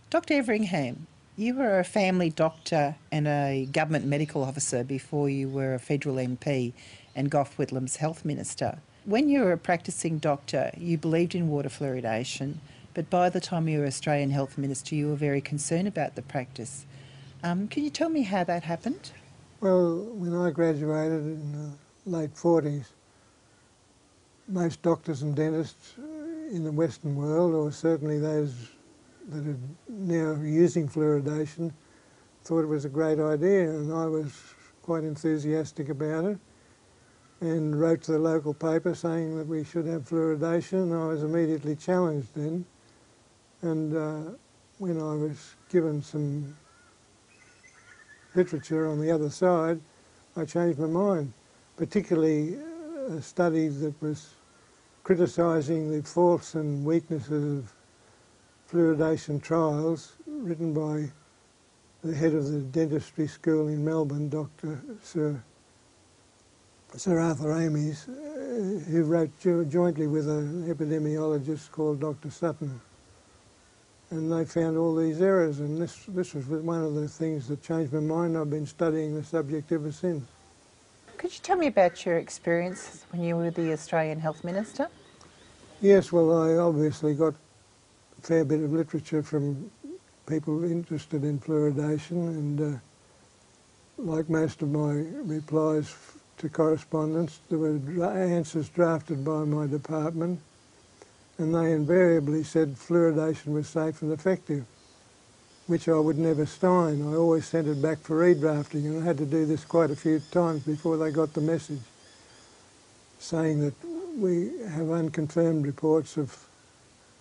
Dr Everingham, you were a family doctor and a government medical officer before you were a federal MP and Gough Whitlam's health minister. When you were a practicing doctor, you believed in water fluoridation, but by the time you were Australian health minister, you were very concerned about the practice. Can you tell me how that happened? Well, when I graduated in the late 40s, most doctors and dentists in the Western world, or certainly those that are now using fluoridation, thought it was a great idea, and I was quite enthusiastic about it and wrote to the local paper saying that we should have fluoridation. I was immediately challenged then, and when I was given some literature on the other side, I changed my mind, particularly a study that was criticising the faults and weaknesses of fluoridation trials written by the head of the dentistry school in Melbourne, Dr Sir Arthur Ames, who wrote jointly with an epidemiologist called Dr Sutton. And they found all these errors, and this was one of the things that changed my mind. I've been studying the subject ever since. Could you tell me about your experience when you were the Australian Health Minister? Yes, well, I obviously got a fair bit of literature from people interested in fluoridation, and like most of my replies to correspondence, there were answers drafted by my department, and they invariably said fluoridation was safe and effective, which I would never sign. I always sent it back for redrafting, and I had to do this quite a few times before they got the message, saying that we have unconfirmed reports of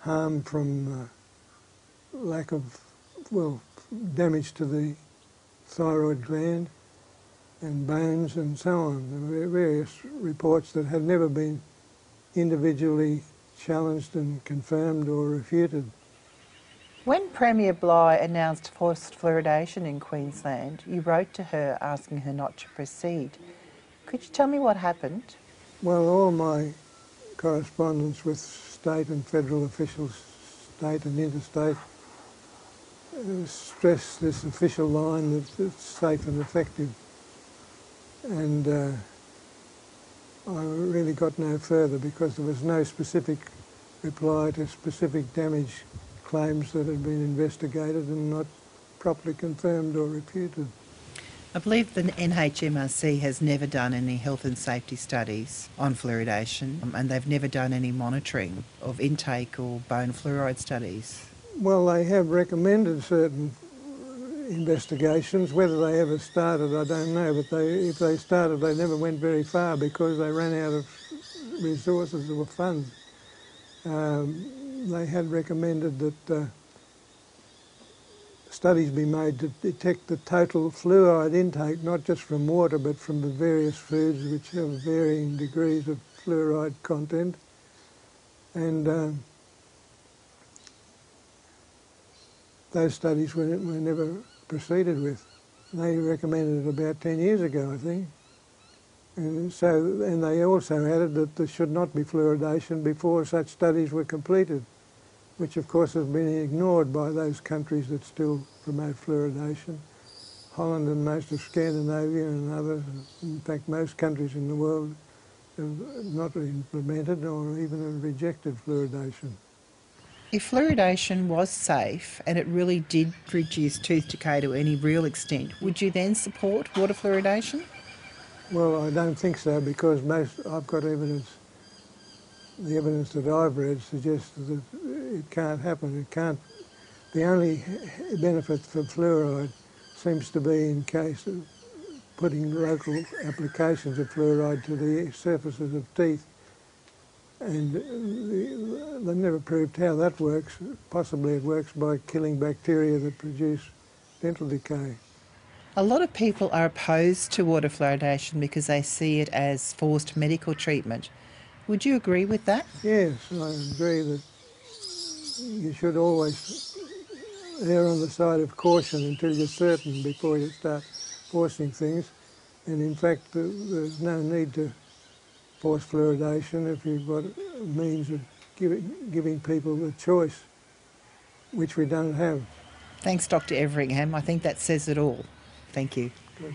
harm from lack of, well, damage to the thyroid gland and bones and so on. There were various reports that had never been individually challenged and confirmed or refuted. When Premier Bligh announced forced fluoridation in Queensland, you wrote to her asking her not to proceed. Could you tell me what happened? Well, all my correspondence with state and federal officials, state and interstate, stressed this official line that it's safe and effective. And I really got no further because there was no specific reply to specific damage claims that had been investigated and not properly confirmed or refuted. I believe the NHMRC has never done any health and safety studies on fluoridation, and they've never done any monitoring of intake or bone fluoride studies. Well, they have recommended certain investigations. Whether they ever started, I don't know, but if they started, they never went very far because they ran out of resources or funds. They had recommended that studies be made to detect the total fluoride intake, not just from water, but from the various foods which have varying degrees of fluoride content. And those studies were never proceeded with. They recommended it about 10 years ago, I think. And they also added that there should not be fluoridation before such studies were completed, which of course has been ignored by those countries that still promote fluoridation. Holland and most of Scandinavia and others, in fact most countries in the world, have not implemented or even rejected fluoridation. If fluoridation was safe and it really did reduce tooth decay to any real extent, would you then support water fluoridation? Well, I don't think so, because I've got evidence, the evidence that I've read suggests that it can't happen. It can't. The only benefit for fluoride seems to be in case of putting local applications of fluoride to the surfaces of teeth. And they've never proved how that works. Possibly it works by killing bacteria that produce dental decay. A lot of people are opposed to water fluoridation because they see it as forced medical treatment. Would you agree with that? Yes, I agree that you should always err on the side of caution until you're certain before you start forcing things. And in fact, there's no need to force fluoridation if you've got a means of giving people the choice, which we don't have. Thanks, Dr Everingham. I think that says it all. Thank you. Good.